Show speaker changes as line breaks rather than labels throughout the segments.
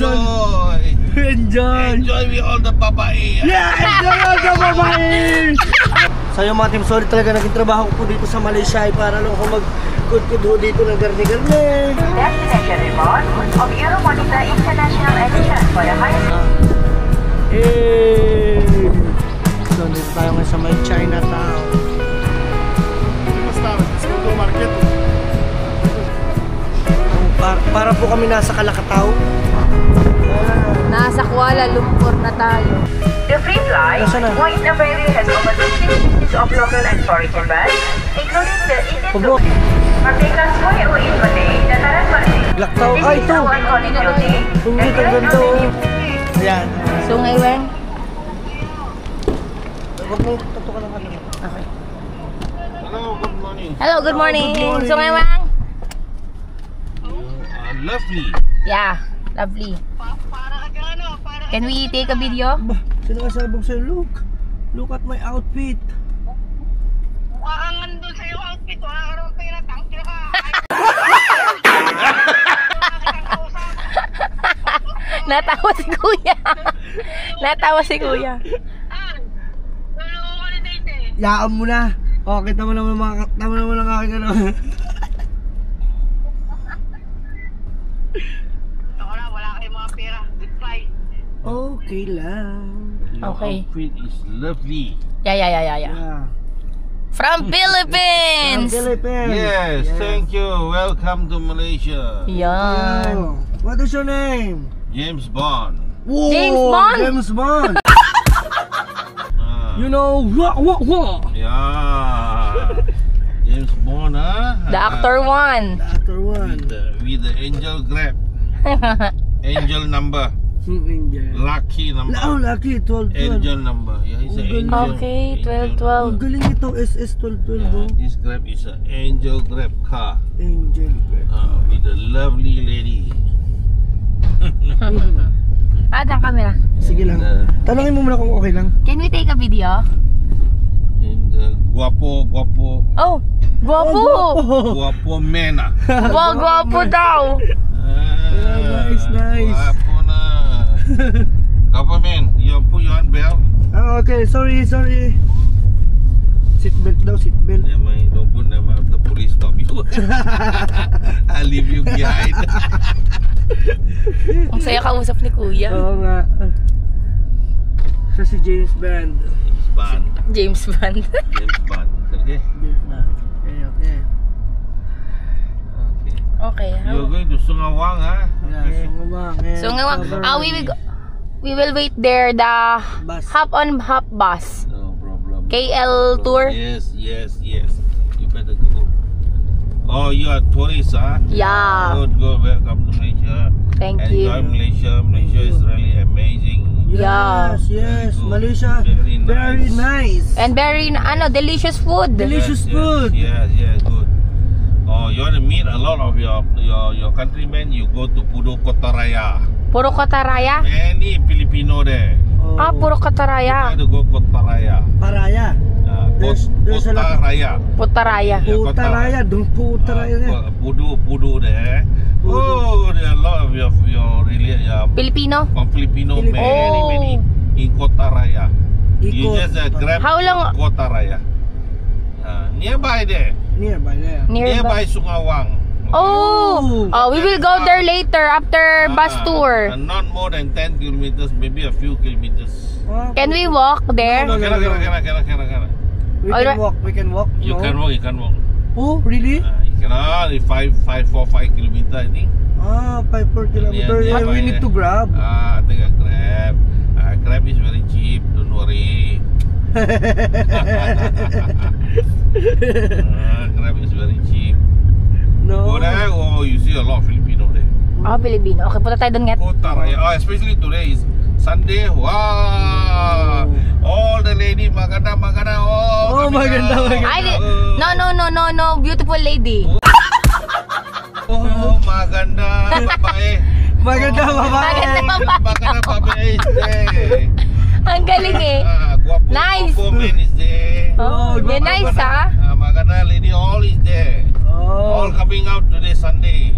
Enjoy! Enjoy with all the babae!
Yeah! Enjoy all the babae! So yung mga team, solid talaga naging trabaho ko po dito sa Malaysia ay para lang ako mag-good dito ng garni-garni.
Destination report of Euromonita International Exchange for the highest...
Hey! So dito tayo ngayon sa may Chinatown. Para po kami nasa Kalakataw.
Nasa Kuala Lumpur na tayo.
The free flight, White Navary has over 60 of local and foreign birds, including the Indian Merdeka Square o Infante, Dataran Marte.
Kalakataw, ay ito! Tungit ang ganito. Ayan.
Sungay Weng.
Huwag mo tutukan ng kanila.
Okay.
Hello, good morning.
Hello, good morning.
Good morning.
Sungay Weng.
Lovely.
Yeah, lovely. Can we take a video?
Bah, sinasabog sa'yo, look at my outfit.
Mukha kang nandun sa iyong outfit, wala ka naman pinatangkil ka.
Natawa si Kuya. Natawa si Kuya.
Lolo ko ni Date.
Yaan mo na. O, kita mo naman ang aking ano.
Ako na, wala kayong mga pera. Goodbye.
Okay lang.
Your
Okay.
outfit is lovely.
Yeah.
Yeah.
From Philippines.
Philippines.
Yes, thank you. Welcome to Malaysia.
Yan.
Oh, what is your name?
James Bond.
Whoa,
James Bond?
James Bond.
Ah,
You know, what?
Yeah. James Bond,
The actor one.
The actor one.
With the angel grab. Angel number.
Angel.
Lucky number.
Oh, lucky, 12.
Angel number. Yeah, it's an angel.
Okay,
Angel
12.
Ang galing ito, SS1212.
Yeah, this grab is an angel grab car.
Angel.
With a lovely lady.
Ang camera.
Sige lang. Tanungin mo muna kung okay lang.
Can we take a video?
And guapo.
Oh, guwapo.
Guapo mena.
Wow, guwapo daw.
Nice.
Guapo na. Guapo man, you put your handbelt.
Ah, okay, sorry. Seatbelt daw, seatbelt.
Never mind, don't put never the police stop you. I'll leave you behind.
Ang saya kausap ni Kuya.
Oo nga. Siya si James Bond.
James Bond.
James Bond.
James Bond. Okay.
James Bond. Okay.
Okay.
Okay.
You're going to Sungawang, huh?
Yeah, sumabang.
So ngayon, we will wait there the
Bus.
hop on hop bus.
No problem.
KL tour.
Yes. You better go. Oh, you are tourist, huh?
Yeah.
Good. Welcome to Malaysia.
Thank you.
Enjoy Malaysia. Malaysia is really amazing.
Yeah.
Yes.
Good.
Malaysia.
Very nice.
And very delicious food.
Delicious food.
Yes, good. Oh, you want to meet a lot of your countrymen, you go to Pudu Kotaraya.
Puro Kotaraya?
Many Filipino there.
Oh.
Ah, puro Kotaraya.
Try to go Kotaraya.
Paraya. There's a lot.
Kotaraya.
Putaraya.
Yeah,
Putaraya. Dung Putaraya.
Pudu there.
Pudu.
Oh, there are a lot of your
Filipino?
from Filipino, many in Kotaraya. You just grab
How long?
Kotaraya. Nearby there. Nearby Sungawang.
Oh, we will go there later after bus tour.
Not more than 10 kilometers, maybe a few kilometers.
Can we walk there?
No.
Cannot.
We can walk.
You can walk.
Oh, really?
You cannot. 5 kilometers, I think.
5-4 kilometers.
Yeah,
We need to grab.
Take a Grab. Grab is very cheap. Don't worry. Grab is very cheap.
No.
Go there, you see a lot of Filipino there.
Oh, Pilipino. Okay, punta tayo doon nga.
Kotaraya. Especially today is Sunday. Wow! All the lady maganda. Oh,
maganda.
Ay, no. Beautiful lady.
Oh, maganda babae.
Maganda babae.
Maganda babae is there.
Ang galing eh.
Guapo,
Nice.
Guapo man is there.
Oh,
guwapo
nice
Maganda lady, all is there. All coming out today Sunday.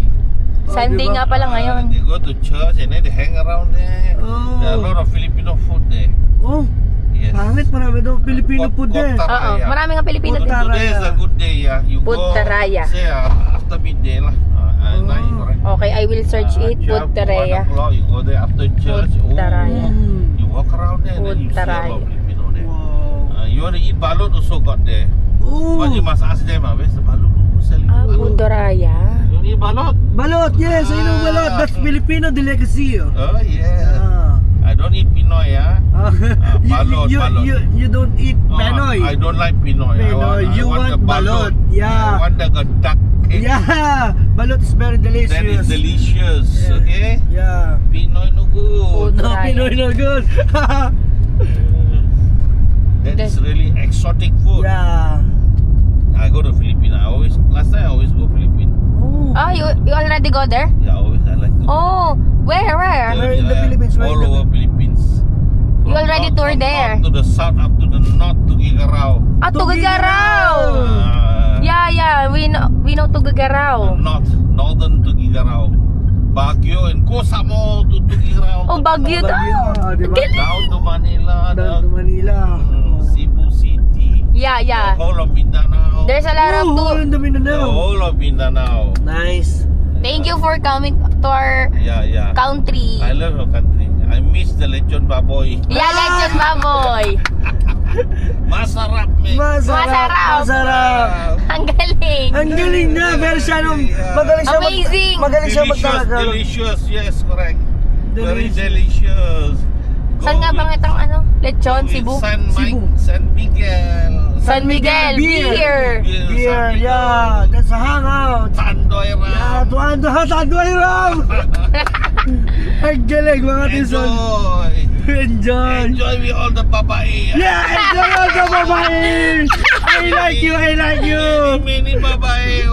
Sunday
diba?
nga pala ngayon.
They go to church and then they hang around there.
Oh.
There are a lot of Filipino food there.
Oh,
Yes.
pangit, marami daw Filipino food there.
Oo, marami nga Pilipino din.
Putaraya.
Today is a good day, yeah. You
Putaraya.
go, say after midday lah. Night, correct.
Okay, I will search it.
12 to 1
Putaraya.
o'clock, you go there after church.
Putaraya.
Oh, you walk around there and then you see a
Putaraya.
lot of Filipino there.
Wow.
You want to eat balut also got there.
Oh.
But you must ask them, where's the balut? Who's selling
Ah,
balut?
Putaraya.
You want to eat balut?
Balot, yes, I know balot. That's Filipino delicacy.
Oh yeah. I don't eat Pinoy, yeah. Balot, balot.
You don't eat Pinoy.
I don't like Pinoy.
Pinoy. You want
the
balot. Yeah.
I want the duck cake.
Yeah, balot is very delicious.
That is delicious,
Yeah.
okay?
Yeah.
Pinoy no good.
No,
Putaraya.
Pinoy no good.
That is really exotic food.
Yeah.
I go to Philippines. Last time I always go Philippines.
Oh.
Ah, you already go there?
Yeah, always I like to.
Oh, where?
Where in the Philippines? Where
All
in the-
over Philippines.
You already toured there?
North to the south, up to the north to Gigarao.
Ah, Tuguegarao. Yeah, we know Tuguegarao.
Northern to Gigarao. Baguio and Cosamo to Gigarao.
Oh, Baguio daw.
diba?
Galing.
Down to Manila.
Down to Manila.
Cebu City.
Yeah.
The whole of Mindanao.
There's a lot of
Oh, in the
The
Mindanao.
whole of Mindanao.
Nice.
Thank you for coming to our
Yeah.
country.
I love your country. I miss the lechon baboy.
Yeah, Lechon Baboy.
Masarap, me.
Masarap.
Ang galing.
Ang galing na, pero siya magaling siya
Amazing.
magaling siya magtalaga.
Delicious, yes, correct. Very
Delicious.
delicious.
Saan nga bang itong lechon? Cebu?
San
Cebu.
Miguel.
San Miguel. Beer.
Beer, yeah. That's a hangout.
Tandoy
Yeah,
Ram.
Tandoy Ram. Ang galing mga tison.
Enjoy.
Enjoy.
Enjoy with all the babae.
Yeah, enjoy all the babae. I like you.
Many babae.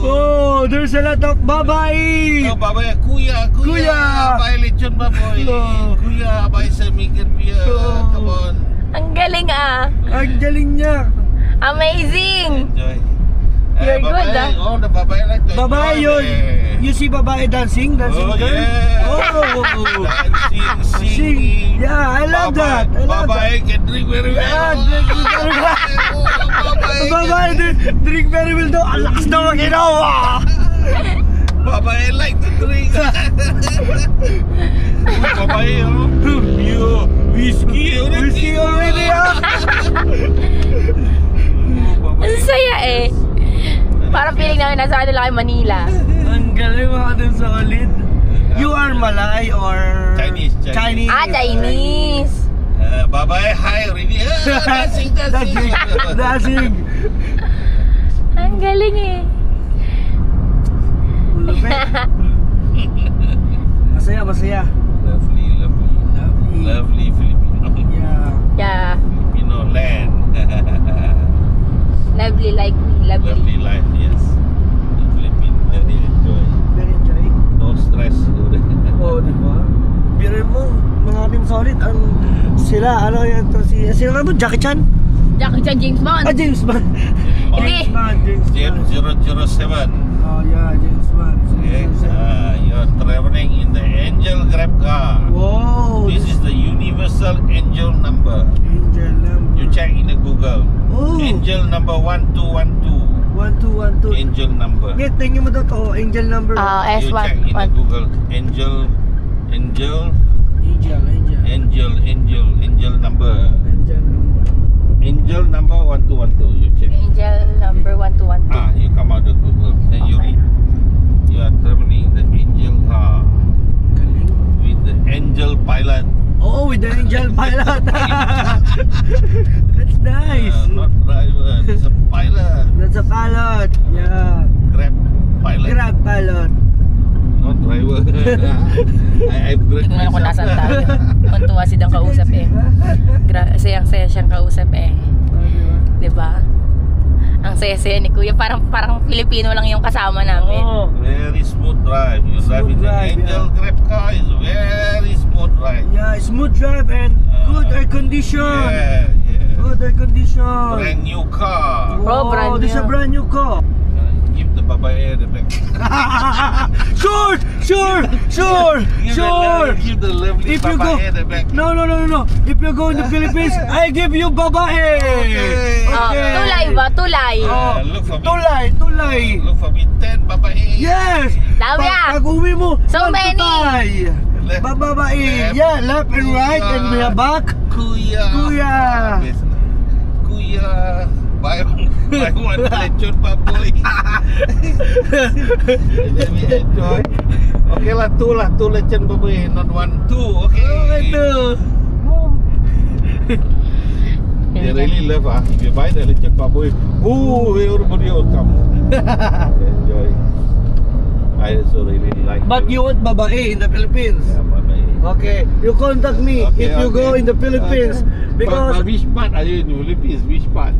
Oh, there's a lot of babae.
Oh, babae. Kuya. Babae lechon baboy.
Oh.
Kuya, babae San Miguel beer.
Oh.
Come on.
Ang galing ah.
Ang galing niya.
Amazing.
Enjoy.
You're good,
babae, all the babae like to
Babae
enjoy
yun.
there.
You see babae dancing
Oh,
girl?
yeah.
Oh.
Dancing,
Sing.
singing.
Yeah, I love that. I love
Babae can drink very well.
Yeah, drink very well. Babae, drink very well daw. Ang lakas na mag-inawa.
Babae like to drink. Babae, oh. You, whiskey already.
Ang saya eh. Parang feeling namin nasa lang kay Manila.
Ang galing mga dun sa ulit. You are Malay or
Chinese.
Ah, Chinese.
Babae, hi already. Dancing.
Dancing.
Ang galing eh.
Masaya.
Lovely Filipino.
Yeah.
Yeah.
Filipino land.
Lovely like me.
Lovely
Lovely.
life, yes. In Philippines, very enjoy.
Very enjoy.
No stress.
Oh, di ba? Biro mo, mga team solid, sila, ano yan to, sino nga mo, Jackie Chan?
Jackie Chan, James Bond.
James Bond.
Hindi.
James 007.
Oh yeah, James Bond.
Okay, you're traveling in the Angel Grab car.
Wow.
This is the universal angel number.
Angel number.
You check in the Google.
Oh.
Angel number 1212.
1212.
Angel number.
Wait, tingnan mo daw to, angel number.
You
S1.
check in the Google. Angel
Angel.
number.
Angel number.
Angel number 1212. You check.
Angel number 1212.
You come out of Google. Then you read. You are traveling in the angel car
Galing.
with the angel pilot.
Oh, with the angel pilot. That's nice.
Not driver. It's a pilot.
That's a pilot. Yeah.
Grab pilot.
Grab pilot.
Not driver. I upgrade
Tingnan ko nasan
myself.
tayo. Kuntuwa si Dang kausap eh. Sayang-saya siyang kausap eh. Diba? Ang saya-saya ni Kuya. Parang Filipino lang yung kasama namin.
Oh.
Very smooth drive. You drive in the
drive,
angel
yeah.
Grab car is very smooth drive.
Yeah, smooth drive and good air condition.
Yeah.
Good air condition.
Brand new car.
Oh, brand
This is a
new.
brand new car.
Give the babae the back
Sure.
Give the lovely
If you go,
babae the back.
no. If you go in the Philippines, I give you babae.
Tulay ba? Tulay.
Oh,
Look for me.
tulay.
Look for me 10 babae.
Yes.
Dami ah.
Pag uwi mo,
So
one
many.
tutay.
Left.
Babae.
Left.
Yeah, left and right, and we are back.
Kuya. Kuya. Buy one lechon baboy. Let me enjoy. Okay lah, two lechon baboy, not 1, 2. Okay.
Okay, too.
They really love If you buy the lechon baboy, everybody will come. Enjoy. I also really like.
But you want babae in the Philippines?
Yeah, babae.
Okay, you contact me
Okay,
if you go in the Philippines because
But which part are you in the Philippines? Which part?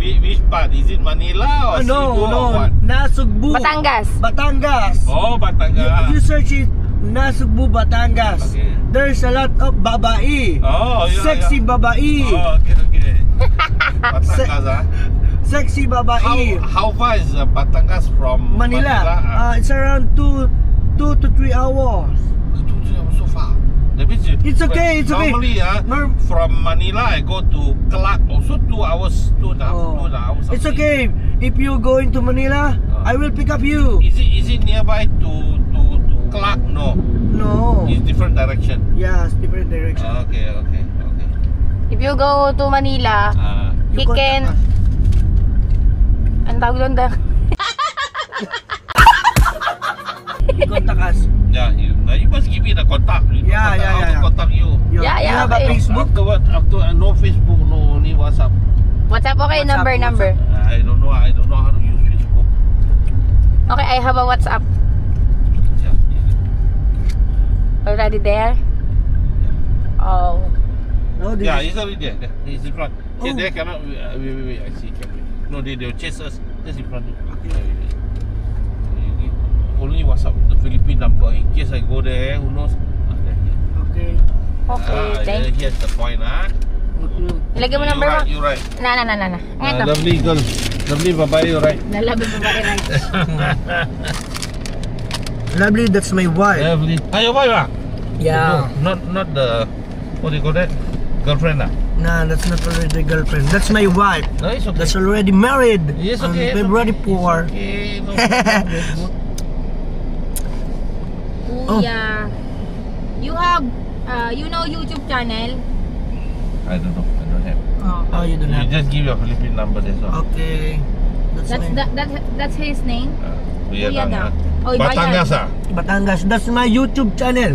Which part? Is it Manila or Cebu or what?
Nasugbu.
Batangas.
Oh, Batangas.
You search it, Nasugbu, Batangas.
Okay.
There's a lot of babae.
Oh, yeah,
Sexy
yeah.
babae.
Oh, okay. Batangas,
Sexy babae.
How far is Batangas from
Manila. It's around 2 to 3 hours.
So far. That means
It's okay, it's okay.
Normally, from Manila I go to Clark, also 2 hours, 2 hours.
It's
something.
okay. If you go into Manila, I will pick up you.
Is it nearby to Clark? No.
No.
It's different direction.
Yes, different direction.
Okay.
If you go to Manila, he
You
can...
contact us.
Ang tawag doon da?
Contact us.
Yeah, you must give me the contact.
Yeah.
How to contact you?
Yeah,
You have a
okay.
Facebook?
After no Facebook, no only WhatsApp.
WhatsApp, okay,
WhatsApp,
number.
I don't know how to use Facebook.
Okay, I have a WhatsApp.
Yeah.
Already there? Oh.
No, this
Yeah,
is-
he's already there. He's in front.
Oh.
There cannot. Wait. I see. No, they'll chase us. Just in front. Only WhatsApp the Philippine number. In case I go there, who knows?
Okay.
Okay, thank you.
Here's the point,
Ilagay mo number mo.
You right.
Na. Eto.
Lovely girl. Lovely babae, you right.
Nalabi babae, right?
Lovely, that's my wife.
Lovely. Your wife,
Yeah.
No, not the. What do you call that? Girlfriend,
Nah, that's not already girlfriend. That's my wife.
No, it's okay.
That's already married.
Yes, okay.
I'm already poor.
Okay, no problem.
Kuya. You have, you know YouTube channel?
I don't know. I don't have.
Oh, you don't
You
have.
just give your Philippine number. That's all.
Okay.
That's his name?
Kuya
Kuya
Dang,
Dang.
ah.
Oh,
Batangas,
Batangas. That's my YouTube channel.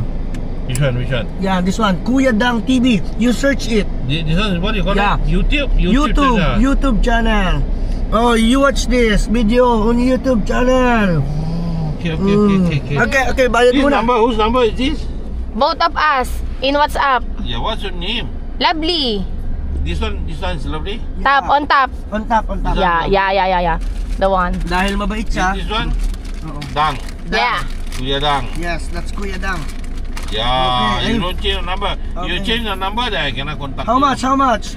Which one?
Yeah, this one. Kuya Dang TV. You search it.
This one is what do you call
Yeah.
it? YouTube.
YouTube channel. Oh, you watch this video on YouTube channel. Okay, bayad
This
muna.
number, whose number is this?
Both of us in WhatsApp.
Yeah, what's your name?
Lovely.
This one is lovely.
Tap, on top.
On top.
Yeah. The one.
Dahil mabait siya.
This one?
Oo.
Dang.
Yeah.
Kuya Dang.
Yes, that's Kuya Dang.
Yeah,
Okay,
you don't change the number. You
Okay.
change the number, then I cannot contact
How
you.
much?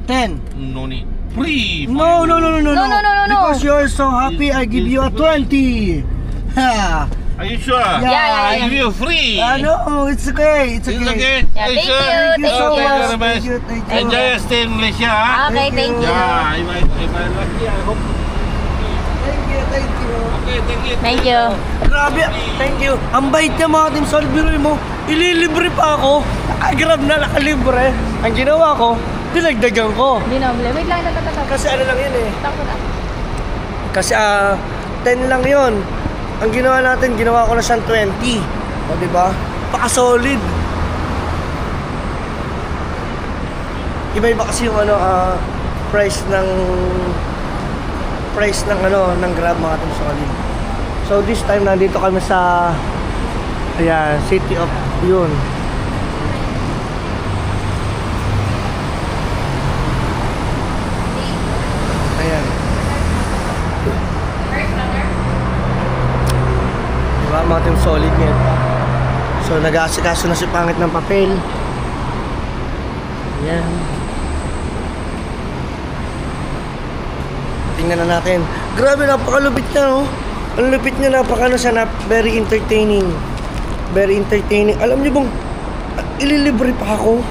10.
No need. Free. for
No.
No.
Because you're so happy, I give you a 20. Ha.
Are you sure?
Yeah.
I give you free.
No, it's okay. It's
It's
okay.
okay?
Yeah,
Are you
thank
sure?
you.
Thank you so
Okay,
much.
very much.
Thank you.
Enjoy your stay in Malaysia.
Okay,
Huh?
thank you.
Yeah, if I lucky, I hope.
Thank you.
Okay, thank you.
Thank you.
Grabe, thank you. Ang bait niya mga Team Solid, biruin mo. Ililibre pa ako. Nakagrab na nakalibre. Ang ginawa ko, dinagdagan ko.
Hindi na, wait lang.
Kasi ano lang yun eh.
Takot.
Kasi 10 lang yun. Ang ginawa natin, ginawa ko na siyang 20. O diba? Paka-solid. Iba-iba kasi yung price ng Grab mga Team Solid. So this time nandito kami sa City of yun. Ayan. Diba mga Team Solid ngayon? So nag-aasikaso na si Pangit ng papel. Ayan. tingnan na natin. Grabe, napakalupit niya, no? Ang lupit niya, very entertaining. Very entertaining. Alam niyo bang, ililibre pa ako?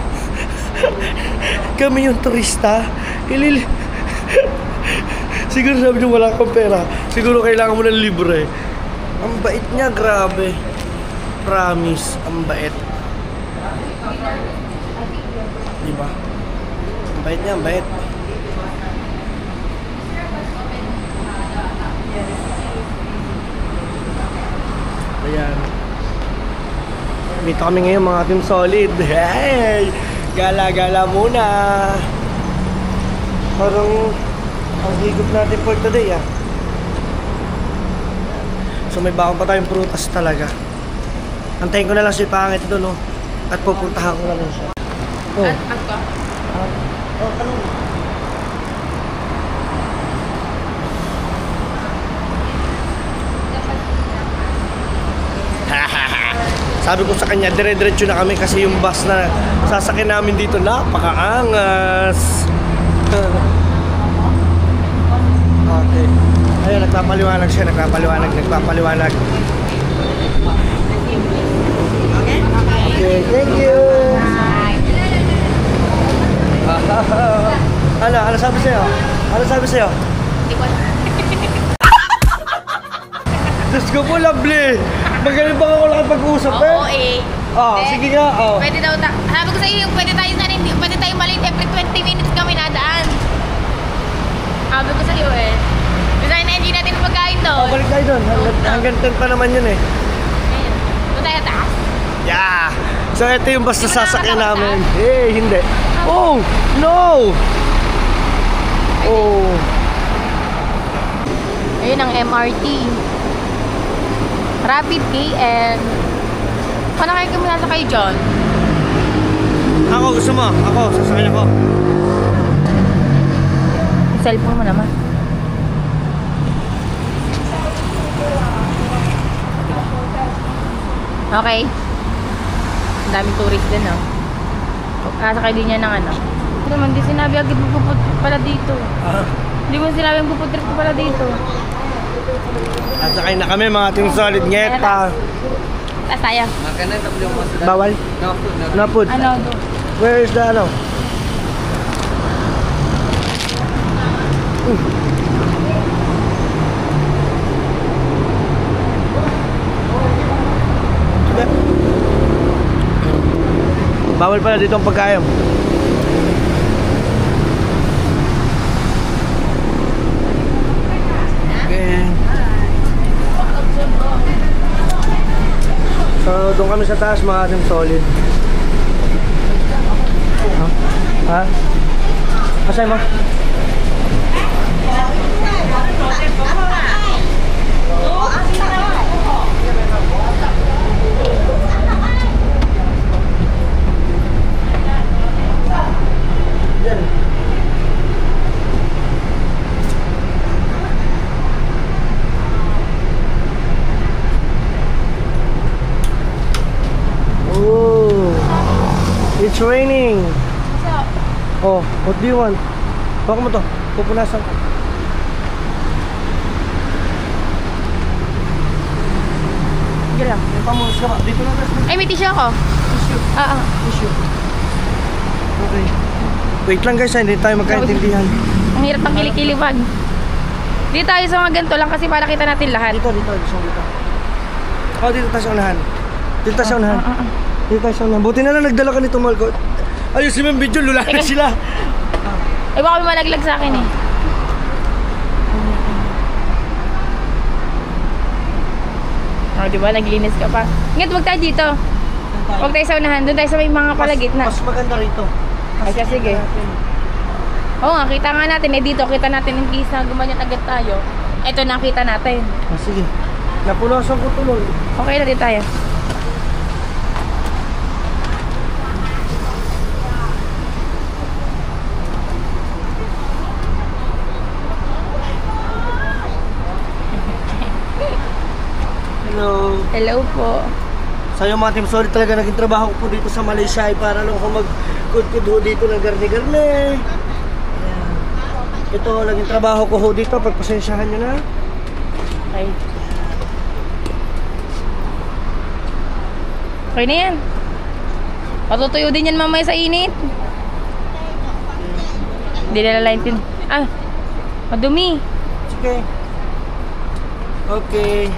Kami yung turista. Siguro sabi niyo wala kang pera. Siguro kailangan mo ng libre. Ang bait niya, grabe. Promise, ang bait. Diba? Ang bait niya, ang bait. Ayan. Dito kami ngayon mga Team Solid. Hey! Gala-gala muna. Parang ang higop natin for today, ah. So may bakong pa tayong prutas talaga. Antayin ko na lang si Pangit doon, no? At pupuntahan ko na lang siya. Oh.
At ka?
Oh, tanong. Sabi ko sa kanya, dire-diretso na kami kasi yung bus na sasakyan namin dito napakaangas. Okay. Ayun, nagpapaliwanag siya, nagpapaliwanag. Okay, thank you. Ano sabi sa'yo?
Hindi ko
Diyos ko po, lovely. Magaling ba ako lang pag-uusap, eh?
Oo, eh.
Sige nga,
Pwede daw sabi ko sa iyo, pwede tayo malate every 20 minutes kami nadaan. Sabi ko sa iyo, eh. Design na natin ang pagkain doon.
Balik tayo doon. Hanggang 10 pa naman yun, eh.
Ayun. Doon tayo taas.
Yeah! So, ito yung basta sasakyan namin. Hindi. Oh! No! Oh!
Ayun ang MRT. Rapid KM. Paano kayo kami nasakay, John?
Ako, gusto mo? Ako, sasakyan ako.
Cellphone mo naman. Okay. Ang daming tourist din, oh. Kasakay din niya ng ano. Hindi naman, di sinabi agad puput pala dito. Hindi mo sinabi puputrit pala dito.
At sakay na kami mga Team Solid. Ngeta.
Taas tayo.
Bawal? No food.
Ano?
Where is the ano? Bawal pala dito ang pagkain. Okay. So, doon kami sa taas mga Team Solid. Ha? Masay mo? It's raining. Oh, what do you want? Baka mo to. Pupunasan ko.
Sige lang.
Pamunas ka ba? Dito na tayo.
Ay, may tissue ako.
Tissue. Tissue. Okay. Wait lang guys, hindi tayo magkaintindihan.
Ang hirap ng kilikiliwag. Dito tayo sa mga ganito lang kasi para kita natin lahat.
Dito. Oh, dito tayo sa unahan. Dito tayo sa unahan. Dito tayo sa unahan. Buti na lang nagdala ka nito, mahal ko. Ayusin mo yung video, lulakan sila.
Ay, baka may malaglag sa akin, eh. Oh, diba? Naglinis ka pa. Ingat, huwag tayo dito. Huwag tayo sa unahan. Doon tayo sa may mga palagitna.
Mas maganda rito.
Ay, siya, sige. Oo nga, kita nga natin. Eh, dito, kita natin in case na gumanyan agad tayo. Ito na, kita natin.
Sige. Napunasan ko tuloy.
Okay na, dito tayo.
Hello.
Hello po.
Sa'yo mga Team Solid, talaga naging trabaho ko po dito sa Malaysia ay para lang ako mag-good dito ng garni-garni. Ito, naging trabaho ko ho dito. Pagpasensyahan nyo na.
Okay. Okay na yan. Patutuyo din yan mamaya sa init. Hindi nalalain din. Ah, madumi.
Okay. Okay.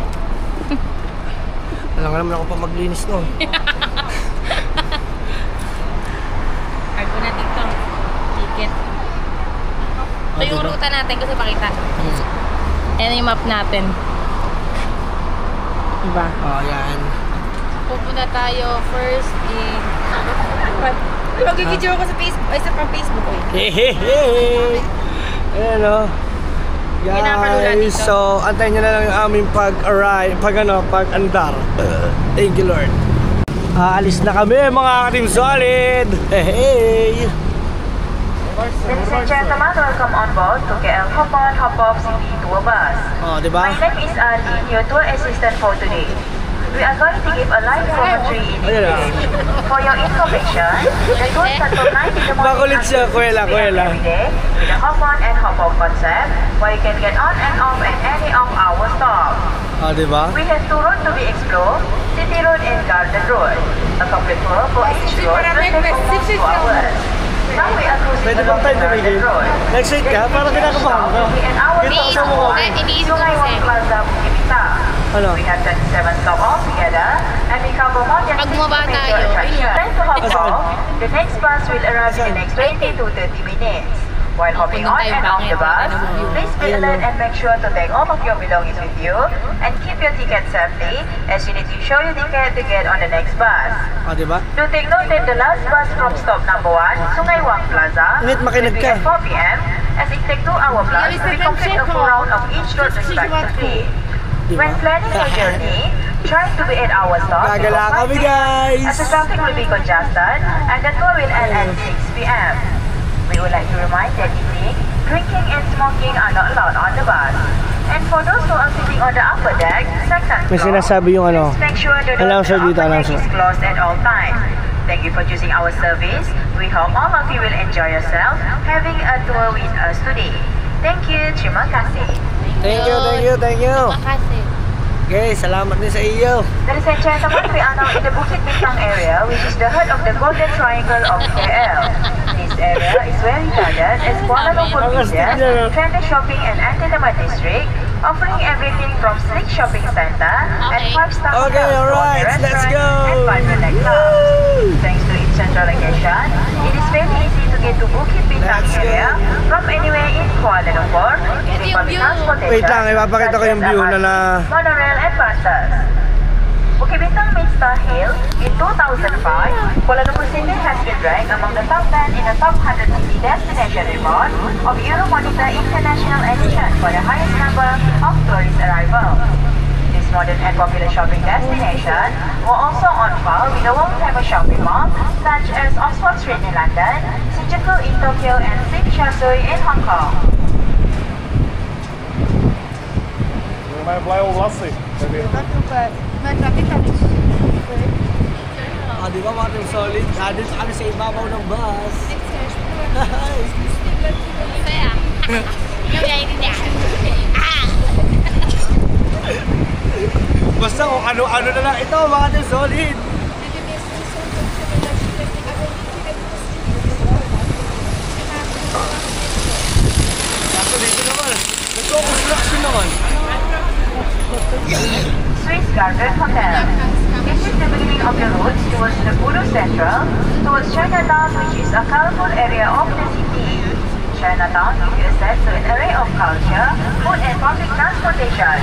Alam nga naman ako pa maglinis no.
Card ko na dito. Ticket. Ito yung ruta natin. Gusto pakita. Ayan yung map natin. Diba?
Oh, yan.
Pupunta tayo first in... Mag-video ko sa Facebook. Ay, sa Facebook ko eh.
Hehehe. Ayan o.
Kinakalula
Guys,
dito.
so antayin nyo na lang yung aming pag-arrive, pag-andar. Thank you Lord. Aalis na kami mga ka-Team Solid. Hey.
Ladies and gentlemen, welcome on board to KL Hop-on Hop-off City Tour Bus.
Oh, di ba?
My name is Ali, your tour assistant for today. We are going to give a live commentary in English. For your information, the tour starts from 9 in the morning
Makulit siya,
until 6
kuwela.
every day with a hop-on and hop-off concept where you can get on and off at any of our stops.
Oh, di ba?
We have two roads to be explored, City Road and Garden Road. A complete tour for each road will take almost 2 hours. Now we are cruising
Pwede
along
bang tayo
the Garden
tumigil?
Road.
Nag-shake ka? Parang kinakabahan ka.
An hour
Kita ko sa
from
mukha.
Iniisip ko
Sungay
kasi.
Wang Plaza, Bukibita.
Ano?
We have 27 stops altogether and we cover more than
Pag
60
bumaba
major
tayo,
attractions. Time to hop
Saan?
off. The next bus will arrive in the next 20 to 30 minutes. While hopping on and off the bus, please be alert and make sure to take all of your belongings with you and keep your ticket safely as you need to show your ticket to get on the next bus.
Oh, di ba?
Do take note that the last bus from stop number 1, Sungay Wang Plaza,
Init, makinig
will be
ka.
at 4 p.m. as it takes 2 hour plus to complete a full round of each road respectively.
Di
When
ba?
planning your journey, try to be at our stop
Gagala
before
kami
5
guys.
as the traffic will be congested and the tour will end at 6 p.m. We would like to remind that eating, drinking and smoking are not allowed on the bus. And for those who are sitting on the upper deck, second
May
floor,
sinasabi yung ano.
please make sure the door to
Announcer
the
dito,
upper deck
announcer.
is closed at all times. Thank you for choosing our service. We hope all of you will enjoy yourself having a tour with us today. Thank you. Terima kasih.
Thank you.
Makasih.
Okay, salamat din sa iyo.
Ladies and gentlemen, we are now in the Bukit Bintang area, which is the heart of the Golden Triangle of KL. This area is very guarded as Kuala Lumpur Museum, trendy shopping and entertainment district, offering everything from sleek shopping center and 5-star
Okay,
hotels to
alright,
hotel
let's
restaurants
go.
and vibrant nightclubs. Thanks to its central location, it is very easy to get to Bukit Bintang
Let's go.
area from anywhere in Kuala Lumpur using
yung
public
view.
transportation.
Wait lang, ipapakita ko yung
such as
view na
MRT, monorail and buses. Bukit Bintang meets Star Hill. In 2005, Kuala Lumpur City has been ranked among the top 10 in the top 100 city destination report of Euromonitor International Edition for the highest number of tourist arrivals. This modern and popular shopping destination were also on par with the world-famous shopping malls such as Oxford Street in London, Shinjuku in Tokyo, and Shinshui in Hong Kong.
Ah, di ba mga Team Solid? Dito kami sa ibabaw ng bus.
Saya. Yung yan din yan.
Basta kung ano-ano na lang ito mga Team Solid. Kaso dito naman, nagko-construction naman.
Swiss Garden Hotel. This is the beginning of the roads towards the Bulu Central, towards Chinatown, which is a colorful area of the city. Chinatown gives you access to an array of culture, food and public transportation.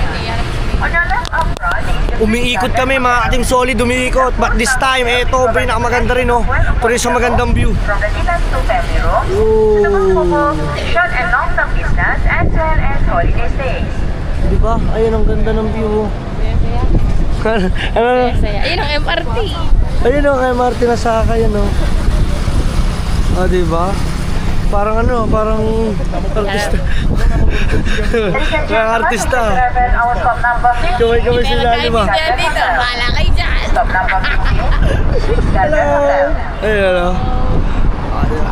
On the left up front is the
Umiikot kami mga Team Solid, umiikot. But this time, eto, pinakamaganda rin oh. Ito rin sa magandang view.
From the villas to family rooms, to the multiple short and long-term business, as well as holiday stays.
Di ba? Ayun, ang ganda ng view.
Saya, saya.
Ano?
Saya. Ayun ang MRT.
Ayun o, kay Martin Nasaka yan o. Ah, di ba? Parang ano, parang artista. Parang artista.
Our stop number 15.
Kamay-kamay sila, di ba?
Yan dito. Bahala kayo dyan.
Stop number 15. Swiss Garden Hotel.
Ayun o. Ah, di ba?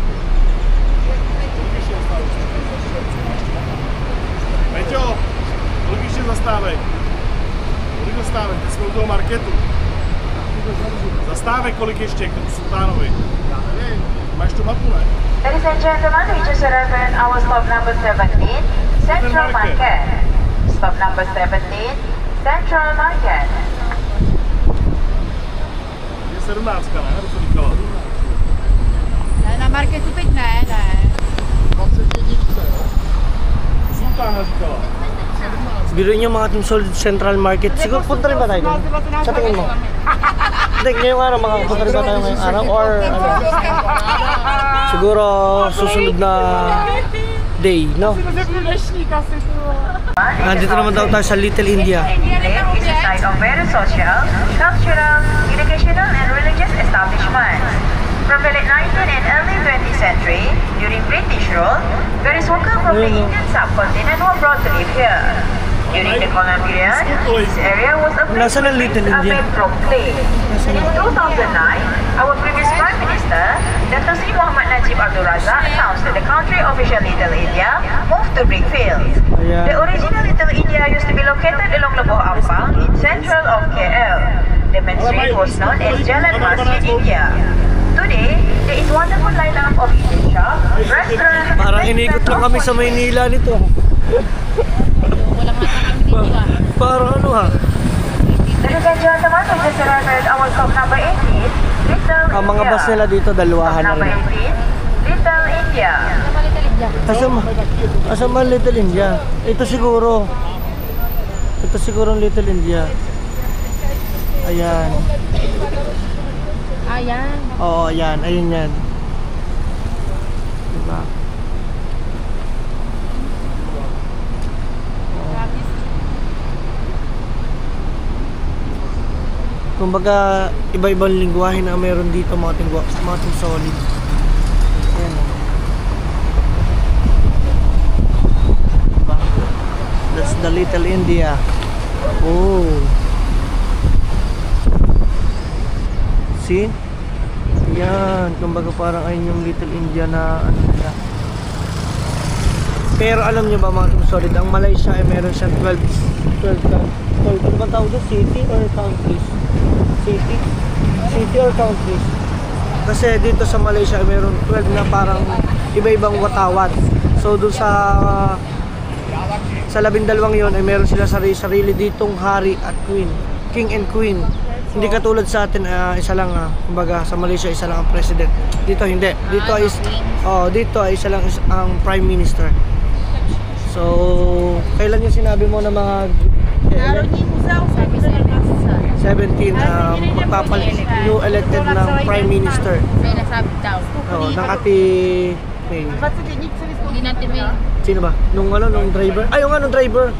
Peťo, kolik ještě zastávek? Kolik zastávek? Ty jsme u toho marketu. Zastávek kolik ještě k Sultánovi? Já nevím. Máš tu mapu, ne?
Ladies and gentlemen, we just arrived at our stop number 17, Central Market. Stop number 17, Central Market.
Je 17, ne? Nebo to říkala?
Ne, na marketu teď ne.
21, jo? Sultána říkala.
Biro niyo mga Team Solid Central Market. Siguro punta rin ba tayo doon? Sa tingin mo? Hindi, ngayong araw makapunta rin ba tayo ngayong araw? Or ano? Siguro susunod na day, no? Nandito naman daw tayo sa Little India.
It's a site of very social, cultural, educational, and religious establishments. From the late 19th and early 20th century, during British rule, various workers from the Indian subcontinent were brought to live here. During the colonial period, this area was a place
Nasaan ang Little India?
from clay. In 2009, our previous Prime Minister, Dr. Sri Muhammad Najib Abdul Razak, announced that the country official Little India moved to brickfields.
Ayan.
The original Little India used to be located along the Boh Ampang in central of KL. The main street was known as Jalan Masjid India. Today, there is wonderful lineup of Indian shops, restaurants,
Parang inikot lang kami sa Maynila nito.
Walang mata kami dito ah.
Parang ano ha?
Ladies and gentlemen, we just arrived at our stop number 18, Little
Ang mga
India.
bus nila dito, dalawahan na
Number
rin.
18, Little India.
Asan ba Little India? Ito siguro. Ito siguro ang Little India. Ayan.
Ayan.
Oo, ayan. Ayun yan. Diba? Kumbaga, iba-ibang lingwahe na meron dito mga Team Solid. Ayan o. Diba? That's the Little India. Oh. See? Ayan. Kumbaga parang ayun yung Little India na ano nila. Pero alam nyo ba mga Team Solid, ang Malaysia ay meron siyang 12 ano ba tawag doon? City or countries? City or countries? Kasi dito sa Malaysia ay meron 12 na parang iba-ibang watawat. So doon sa 12 yon ay meron sila sarili ditong hari at queen, king and queen. Hindi katulad sa atin, isa lang, kumbaga sa Malaysia isa lang ang president. Dito hindi. Dito ay isa lang ang prime minister. So, kailan yung sinabi mo na mga 17 magpapalit new elected ng prime minister.
May nasabi daw.
Oh, ng Ate May.
Hindi natin may.
Sino ba? Nung driver? Ay, yung driver.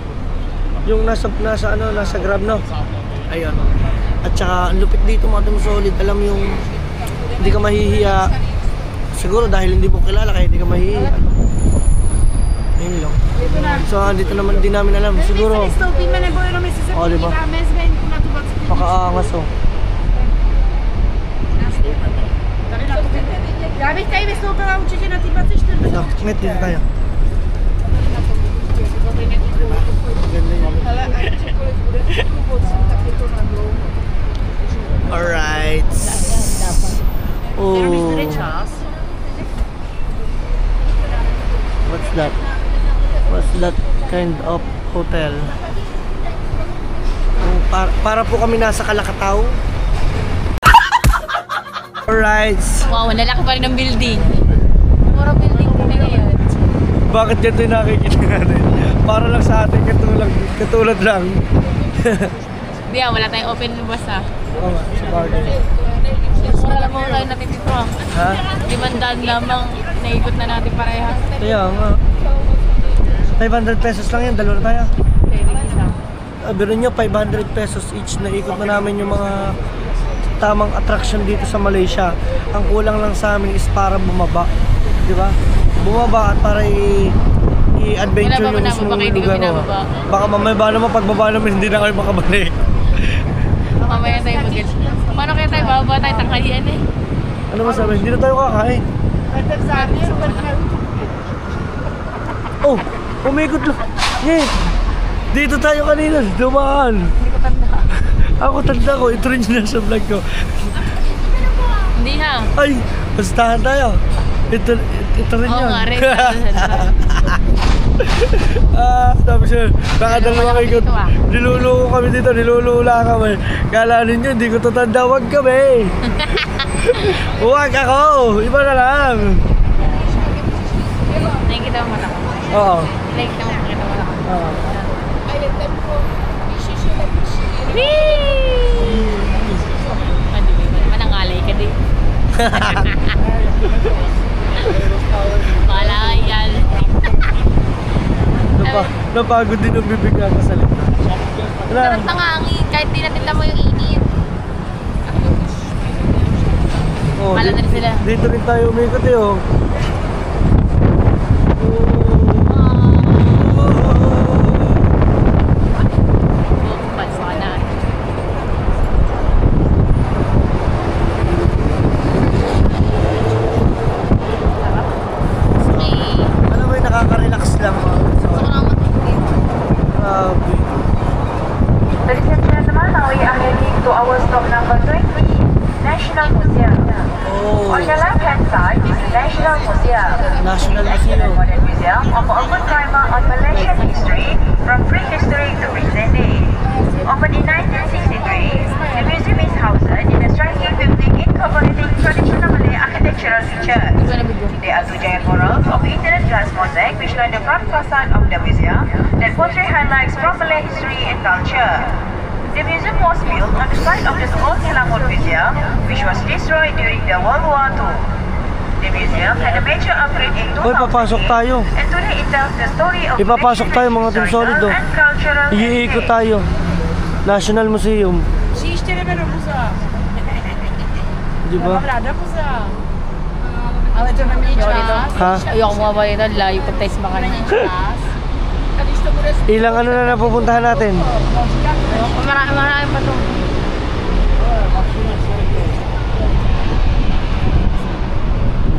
Yung nasa Grab, no? Ayun. At saka, ang lupit dito mga Team Solid. Alam yung hindi ka mahihiya. Siguro dahil hindi mo kilala kaya hindi ka mahihiya. Ayun lang. So, dito naman din namin alam. Siguro, diba? Pakaangas, oh.
Já bych tady vystoupila určitě na ty 24.
Ito, net din tayo. Alright. Oh. What's that? What's that kind of hotel? Para po kami nasa Kalakataw. Alright.
Wow, lalaki pa rin ng building. Puro building na ngayon.
Bakit dyan ito yung nakikita natin? Para lang sa atin, katulad lang.
Di wala tayong open lubas ah.
Oo nga, sa bargain.
Wala mo tayo natin dito ah.
Ha?
500 lamang, naikot na natin parehas.
Kaya nga. 500 pesos lang yan, dalawa na tayo.
Pwede isa.
Biro nyo, 500 pesos each. Naikot na namin yung mga tamang attraction dito sa Malaysia. Ang kulang lang sa amin is para bumaba. Di ba? Bumaba at para i-adventure yung mismo lugar. Baka mamaya naman pagbaba namin hindi na kayo makabalik.
Mamaya tayo mag-get. Paano kaya tayo bababa tayo tanghalian eh?
Ano masabi? Hindi na tayo kakain. Oh, umikot lang. Ngayon, dito tayo kanina, dumaan.
Hindi ko tanda.
Ako tanda ko, ito rin yung nasa vlog ko.
Hindi ha.
Ay, bastahan tayo. Ito rin
Oo
yun.
nga rin.
Tapos yun, nakadalawa kayo.
Dito, ah.
Niluloko kami dito, nilulula kami. Kala ninyo, hindi ko to tanda, wag kami. Huwag ako, iba na lang.
Nakikita mo na ako.
Oo.
Like na makikita mo na ako.
Oo.
Manangalay ka din. Wala yan.
Napagod din ang bibig nga sa likod.
Sarap na nga ang kahit di natin mo yung init.
Oh,
Pala na rin sila.
Dito rin tayo umikot eh oh.
Bansa ka na.
Alam mo yung nakaka-relax lang mga. Grabe.
Ladies and gentlemen, now we are heading to our stop number 20, National Museum.
Oh,
On the left-hand side is National Museum.
National
This is a
Museum.
modern museum of urban primer on Malaysian history from prehistory to present day. Opened in 1963, the museum is housed in a striking building incorporating traditional Malay architectural features. There are two giant murals of intricate glass mosaic which line the front facade of the museum that portray highlights from Malay history and culture. The museum was built on the site of the old Selangor Museum, which was destroyed during the World War II. The museum had a major upgrade in 2008,
Hoy, papasok tayo.
and today it tells the story of
Ipapasok tayo, mga Team Solid, oh.
and cultural
Iikot
heritage.
tayo. National Museum. Di ba? Ha?
Ayoko mga ba ito, layo pag tayo sa mga
Ilang ano na napupuntahan natin?
Marami pa ito.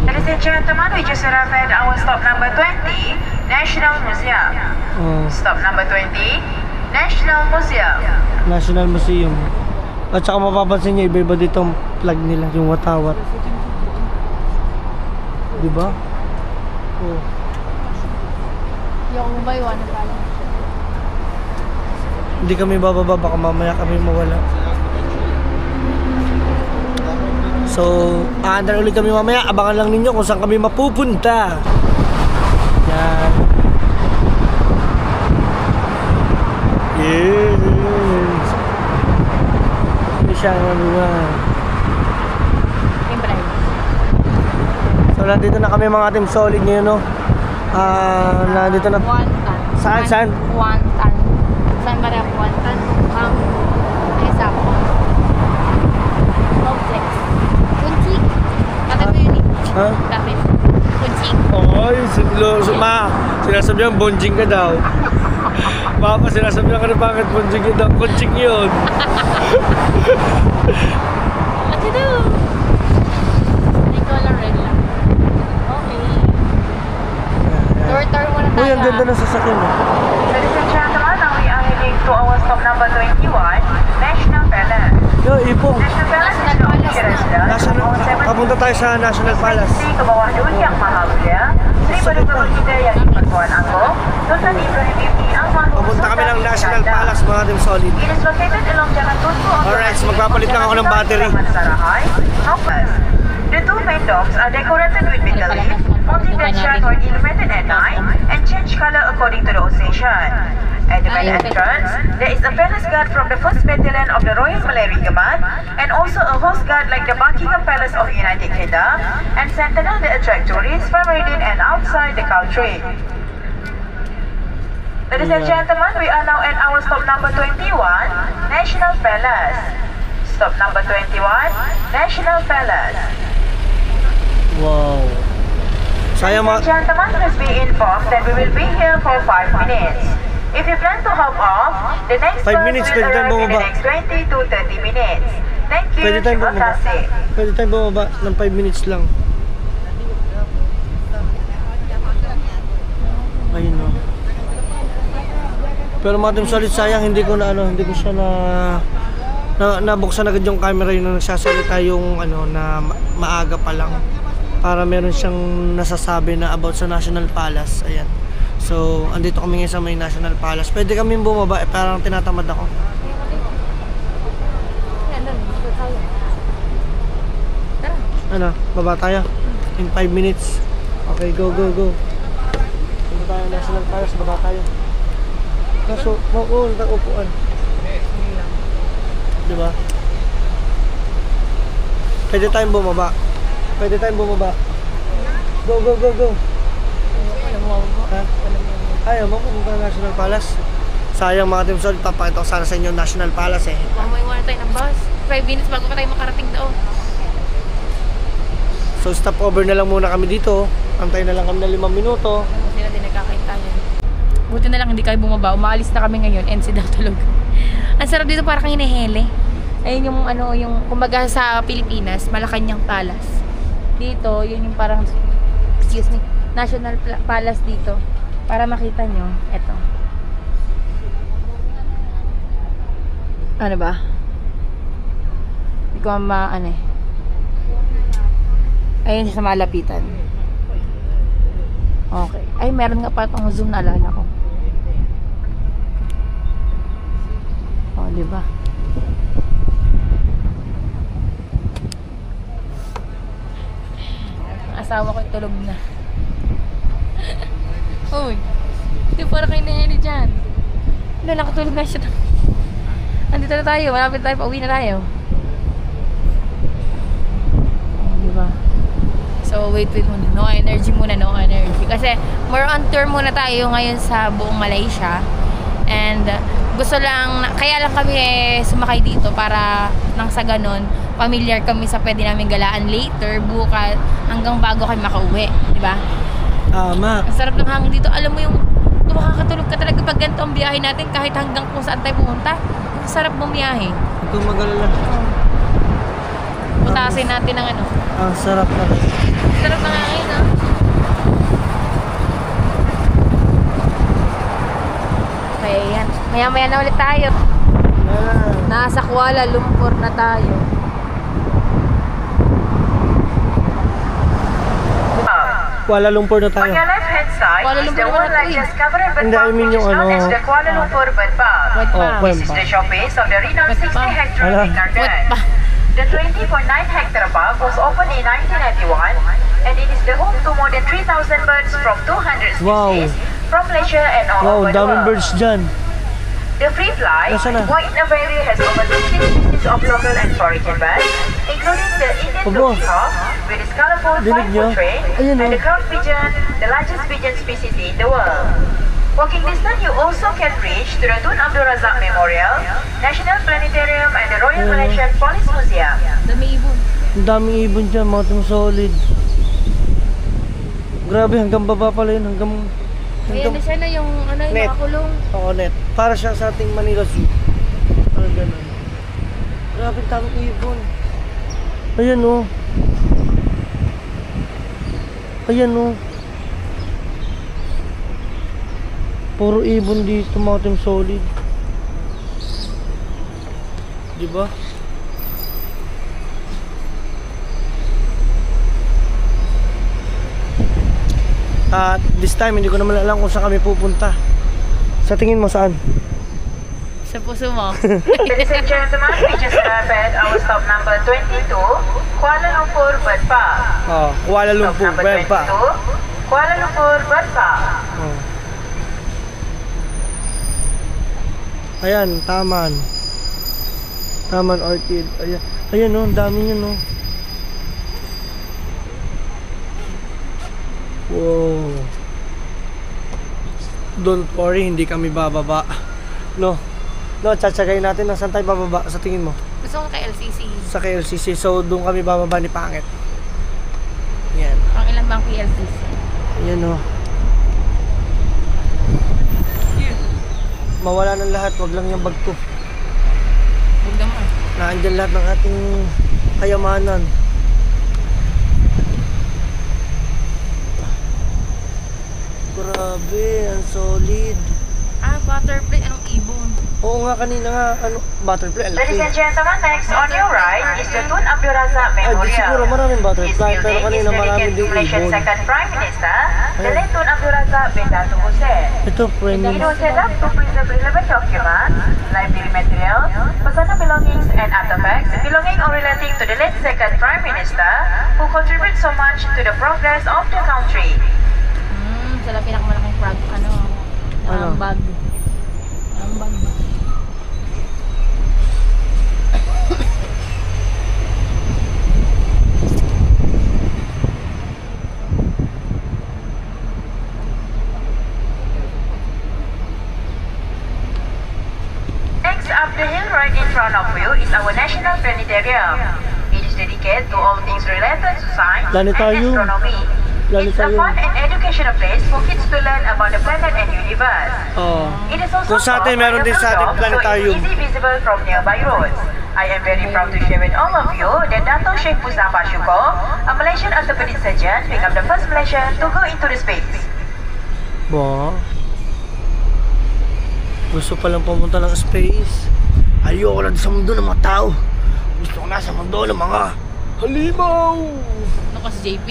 Ladies and gentlemen, we just arrived at our stop number 20, National Museum.
Oh,
Stop number 20, National Museum.
National Museum. At saka mapapansin nyo, iba-iba dito ang flag nila, yung watawat. Di ba? Oh.
Ayoko ba yun?
Hindi kami bababa, baka mamaya kami mawala. So, aandar ulit kami mamaya. Abangan lang ninyo kung saan kami mapupunta. Yan. Yes. Hindi siya ano nga. So, nandito na kami mga Team Solid ngayon, no? Nandito na.
Kuantan.
Saan?
Kuantan. Saan ba rin? Kuantan? Ay, saan ko? Complex. Kunchik. Kata mo yun eh.
Ha?
Kapit. Kunchik.
Oy, sinasabihan bonjing ka daw. Papa, sinasabihan ka na bakit bonjing ka daw. Kunchik yun.
Ate daw. Ikaw lang rin lang. Okay. Tour muna tayo.
Uy, ang ganda ng sasakyan mo.
Ladies and gentlemen, now we are heading to our stop number 21, National Palace.
Yo, Ipong.
National Palace is the official residence of our 70
Papunta tayo sa National Palace.
ke bawah Duli Yang Maha Mulia, Sri Paduka Baginda Yang Dipertuan Angkor, Sultan Ibrahim Ibni Al-Mahmud
Papunta kami ng National Palace, mga Team Solid.
It is located along Jalan Tunku of
Alright, so magpapalit lang ako ng battery.
Sarahai, Houses. The two main domes are decorated with betel leaf, mounting that shine or illuminated at night and change color according to the occasion. At the main entrance, there is a palace guard from the 1st Battalion of the Royal Malay Regiment and also a host guard like the Buckingham Palace of United Kingdom and Sentinel that attract tourists from within and outside the country. Ladies and gentlemen, we are now at our stop number 21, National Palace. Stop number 21, National Palace.
Wow. Sayang
Ladies and gentlemen, please be informed that we will be here for 5 minutes. If you plan to hop off, the next
5
bus
minutes,
will
pwede tayong
arrive in the
bumaba.
next 20 to 30 minutes. Thank you.
Pwede tayong
Terima
bumaba.
kasih.
Pwede tayong bumaba ng 5 minutes lang. Ayun na. Pero mga Team Solid, sayang hindi ko siya nabuksan agad yung camera yung nagsasalita yung na maaga pa lang para meron siyang nasasabi na about sa National Palace. Ayan. So, andito kami ngayon sa may National Palace. Pwede kami bumaba, parang tinatamad ako. Ano, baba tayo? In 5 minutes. Okay, go. Baba tayo, National Palace, baba tayo. Kaso, upuan. Diba? Pwede tayong bumaba. Go. Ha? Ayaw mo pumunta ng National Palace? Sayang mga Team Solid, papakita ko sana sa inyo National Palace eh.
Mamay muna tayo ng bus. 5 minutes bago pa tayo makarating doon.
So stop over na lang muna kami dito. Antay na lang kami na 5 minuto.
Buti na din nagkakaintayan. Buti na lang hindi kayo bumaba. Umaalis na kami ngayon and si daw tulog. Ang sarap dito, parang hinihele. Ayun yung yung kumbaga sa Pilipinas, Malacanang Palace. Dito, yun yung parang National Palace dito. Para makita nyo, eto. Ano ba? Hindi ko ayun sa malapitan. Okay. Ay, meron nga pa itong zoom na alala ko. O, diba? Ang asawa ko tulog na. Uy, di para kayo nahili dyan. Ano, nakatulog na siya. Andito na tayo, malapit tayo, pauwi na tayo. Diba? So, wait muna. No energy. Kasi, more on tour muna tayo ngayon sa buong Malaysia. And, gusto lang, kaya lang kami sumakay dito para nang sa ganun, familiar kami sa pwede namin galaan later, bukas, hanggang bago kami makauwi. Diba?
Tama.
Ang sarap ng hangin dito. Alam mo yung, makakatulog ka talaga pag ganito ang biyahe natin kahit hanggang kung saan tayo pumunta. Ang sarap bumiyahe.
Ito magalala.
Putasin natin ang
Ang sarap na rin.
Sarap ng hangin, ha? Okay, yan. Maya-maya na ulit tayo. Nasa Kuala Lumpur na tayo.
Kuala Lumpur na tayo.
On your left-hand side
Kuala
is
Lumpur
the
naman
one-like
ito, eh.
discovery bird
Hindi, I
park
mean
which is
yung
known as the Kuala Lumpur Bird Park. This is the showcase of the renowned 60-hectare
Ala.
Victor
Wet
Garden.
pa.
The 20.9-hectare park was opened in 1991 and it is the home to more than 3,000 birds from 200 species
Wow.
from Malaysia and all
Wow,
over the
daming
world.
birds dyan.
The free fly,
Nasaan na?
white Navary has over 60 species of local and foreign birds, including the Indian
Obo.
blue peacock with its colorful
Dinig nyo?
5-foot train,
Ayun,
and
oh.
the crown pigeon, the largest pigeon species in the world. Walking distance, you also can reach to the Tun Abdul Razak Memorial, National Planetarium, and the Royal Malaysian Police Museum.
Dami ibon.
Ang daming ibon dyan, mga Team Solid. Grabe, hanggang baba pala yun.
Ayan na siya na yung yung
Net.
nakakulong.
Oo, net. Para siya sa ating Manila Zoo. Parang ganun. Grabe, daming ibon. Ayan o. Ayan o. Puro ibon dito, mga Team Solid. Diba? At this time, hindi ko naman alam kung saan kami pupunta. Sa tingin mo, saan?
Sa puso mo.
Ladies and gentlemen, we just arrived at our stop number 22, Kuala Lumpur Bird Park.
Oh, Kuala
Stop
Lumpur,
number
Bird
22,
Park.
Kuala Lumpur Bird Park.
Oh. Ayan, Taman. Taman Orchid. Ayan, ayan oh, ang dami yun oh. Wow. Don't worry, hindi kami bababa. No. No, tsatsagayin natin. Nasaan tayo bababa sa tingin mo?
Gusto ko kay LCC.
Sa KLCC. So, doon kami bababa ni Pangit. Yan.
Pang ilan bang PLCC?
Ayan o. Mawala ng lahat. Wag lang yung bag ko.
Huwag naman.
Naandyan lahat ng ating kayamanan. Grabe, ang solid.
Ah, Butterfly, anong ibon?
Oo nga, kanina nga, butterfly, ang
Ladies
laki.
and gentlemen, next on your right is the Tun Abdul Razak
Ay, di
Memorial.
siguro maraming
This
butterfly, pero
building is
kanina marami
dedicated
din
to Malaysia's
ibon.
second Prime Minister, the late Tun Abdul Razak bin Dato' Hussein.
Ito, friend.
It was set up to preserve relevant documents, library materials, personal belongings, and artifacts belonging or relating to the late second Prime Minister who contributed so much to the progress of the country.
Sila pinakamalaking frog, bag. Ang bag.
Next up the hill right in front of you is our National Planetarium. It is dedicated to all things related to science and
Planetarium.
astronomy. It's a fun and educational place for kids to learn about the planet and universe.
Oh.
It is also
Kung sa atin, meron din sa ating planetarium.
so it's easy visible from nearby roads. I am very proud to share with all of you that Dato' Sheikh Mustafa Syukur, a Malaysian orthopedic surgeon, became the first Malaysian to go into the space.
Ba? Gusto palang pumunta ng space. Ayoko lang sa mundo ng mga tao. Gusto ko na sa mundo ng mga halimaw.
Ano ka si JP?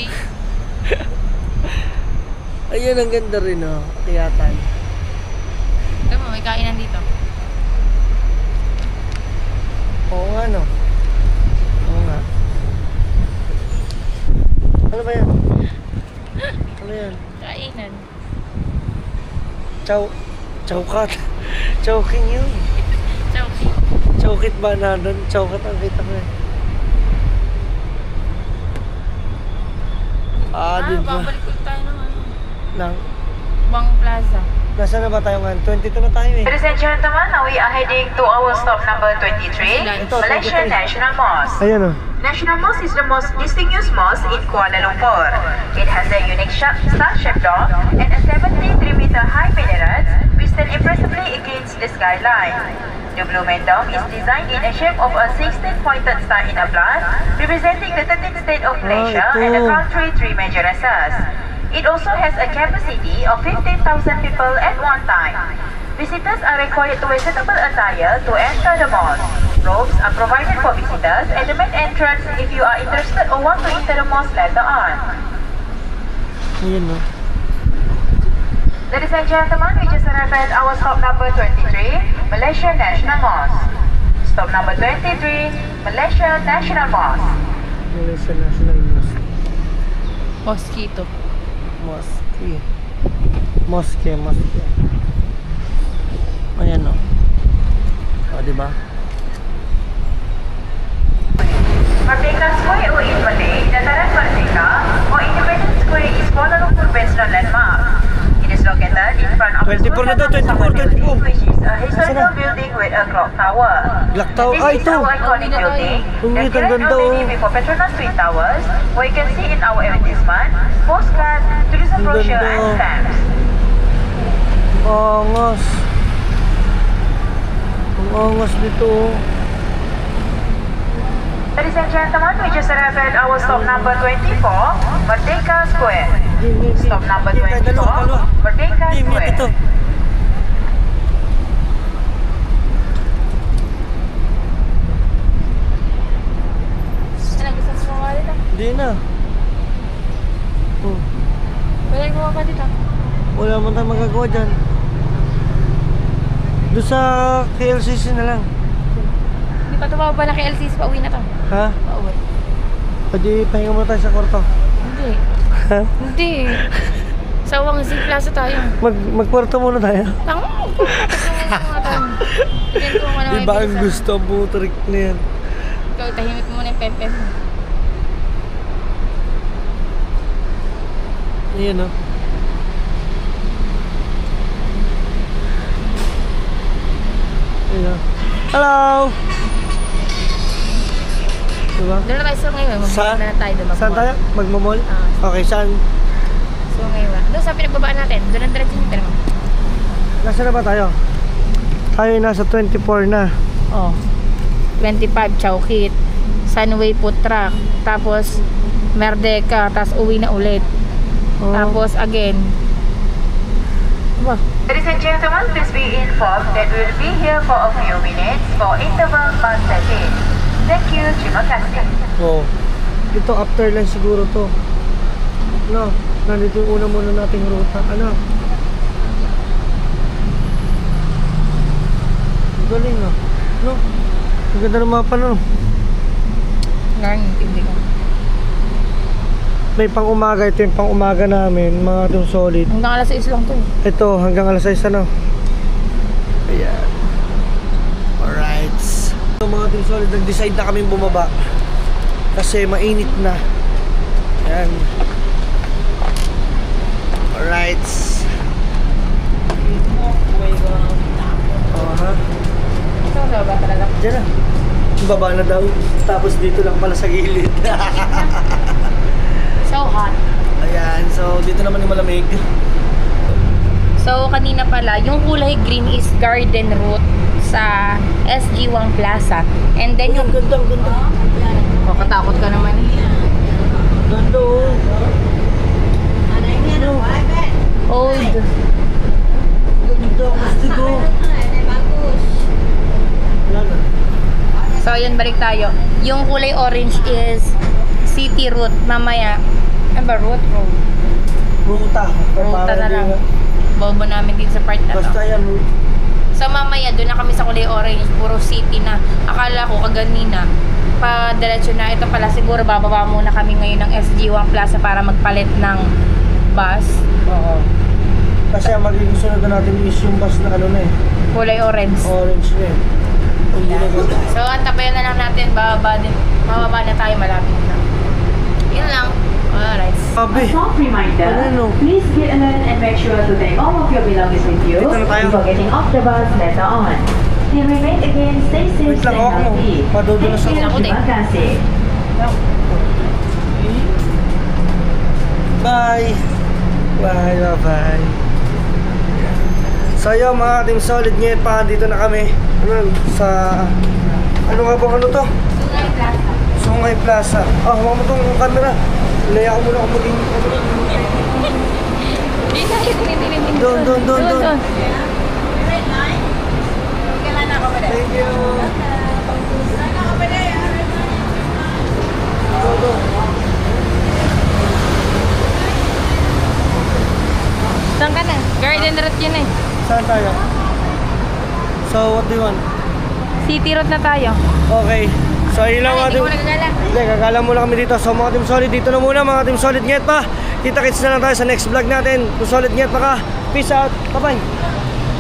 Ayun, ang ganda rin, oh. Kiyatan.
Ito mo, may kainan dito.
Oo nga, no? Oo nga. Ano ba yan? Ano yan?
Kainan.
Chowkat. Chowking yun.
Chowky.
Chowkit ba na doon? Chowkat ang kita ko eh. Diba?
Babalik ulit tayo ng
Nang,
Bang Plaza.
nasa na ba tayo ngayon? 22 na tayo eh.
Ladies and gentlemen, now we are heading to our stop number 23, Malaysia National Mosque.
Ayan, oh.
National Mosque is the most distinguished mosque in Kuala Lumpur. It has a unique star-shaped dome and a 73-meter high minaret which stand impressively against the skyline. The blue main dome is designed in a shape of a 16-pointed star in a blood, representing the 13th state of Malaysia and the country's three major races. It also has a capacity of 15,000 people at one time. Visitors are required to wear suitable attire to enter the mosque. Robes are provided for visitors at the main entrance if you are interested or want to enter the mosque later on.
Ayan, no?
Ladies and gentlemen, we just arrived at our stop number 23, Malaysia National Mosque. Stop number 23, Malaysia National Mosque.
Malaysia National Mosque.
Mosquito.
Mosque. Ayan, no? O, diba?
Merdeka Square or in Malay, Dataran Merdeka or Independence Square is Kuala Lumpur-based landmark. It is located in front of
24 na daw, 24.
which is a historical building with a clock tower.
Clock tower?
This is
ito!
our iconic building.
Ang
The
ganda,
current
ganda,
building
oh.
before Petronas Twin Towers, where you can see in our advertisement, postcards, tourism
Ang
brochure,
ganda.
and stamps.
Angas. Ang angas nito, oh.
Ladies and gentlemen, we just arrived at our stop number 24, Merdeka Square. Stop number 24, Merdeka Square.
Ito.
Ano, gusto mo mga dito?
Hindi na. Oh.
Pwede mo ka dito?
Wala man tayong magagawa dyan. Doon sa KLCC na lang.
Hindi pa tumawag pa na kay LCS, pauwi na to.
Ha?
Pauwi.
Pwede pahinga muna tayo sa kwarto.
Hindi.
Ha?
Hindi. Sa Wangzi Plaza tayo.
Magkwarto muna tayo.
Tango mo.
Diba ang gusto ang puto-trick na yan?
Ikaw, tahimik mo muna yung pempem mo.
Ayan, oh. Ayan, oh. Hello! Diba?
Doon na tayo sa ngayon.
Saan?
Magmamall na tayo doon.
Saan tayo? Magmamall?
Ah.
Okay, saan?
So ngayon. Doon sa pinagbabaan natin. Doon ang diretso nito naman.
Nasaan na ba tayo? Tayo nasa 24 na.
Oh. 25 Chowkit. Sunway Food Truck. Tapos Merdeka. Tapos uwi na ulit.
Oh.
Tapos again.
Diba?
Ladies and gentlemen, please be informed that we will be here for a few minutes for interval bus setting. Thank you, terima kasih.
Oo. Ito, after lang siguro to. Ano? Nandito yung una muna nating ruta. Ano? Galing ah. No? Ang ganda ng mapa no?
Ngayon, hindi ko.
May pang umaga. Ito yung pang umaga namin. Mga itong solid.
Hanggang alas 6 lang to eh.
Ito, hanggang alas 6 ano? Ayan. Alright. So, mga itong solid, nag-decide na kaming bumaba. Kasi mainit na. Ayan. Alright. Oh, ha?
Ito sa baba talaga.
Diyan na. Baba na daw. Tapos dito lang pala sa gilid.
So hot.
Ayan. So, dito naman yung malamig.
So, kanina pala, yung kulay green is garden route sa SG1 Plaza. And then yung...
Ganda, ganda.
Kakatakot ka naman eh.
Ganda oh.
Old.
Ganda. Gusto ko. Wala na.
So, yun, balik tayo. Yung kulay orange is city route. Mamaya, ano ba? Route? Road.
Ruta.
Ruta na lang. Bobo namin dito sa part na to.
Basta yan.
So, mamaya, doon na kami sa kulay orange. Puro city na. Akala ko kaganina. Pa-diretso na. Ito pala, siguro bababa muna kami ngayon ng SG1 Plaza para magpalit ng bus.
Oo. Kasi ang magiging sunod na natin is yung bus na ano na eh.
Kulay orange.
Orange na eh.
So, antabayan na lang natin. Bababa na tayo. Malapit na. Yun lang. Alright.
Sabi.
Soft reminder,
Ano?
please get alert and make sure to take all of your belongings with you
Dito na tayo.
before getting off the bus later on. Till we meet again, stay safe,
Wait lang,
stay
ako.
healthy.
Madudulas
Thank you,
ako din.
terima kasih.
Bye. Bye, bye, bye. So yun mga team solid ngayon pa, dito na kami. Ano, sa... Ano nga bang ano to? Sungay Plaza. Ah, huwag mo itong camera. Ilaya ko muna ako maging... Doon. Thank you. Go.
Saan ka na? Garden route yun eh.
Saan tayo? So, what do you want?
City route na tayo.
Okay. So, ayun lang mga
Hindi
team...
ko nagagala.
Hindi, gagala muna kami dito. So, mga team solid, dito na muna mga team solid. Nget pa. Kita-kits na lang tayo sa next vlog natin. Kung solid nget pa ka. Peace out. Bye-bye.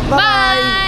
Bye!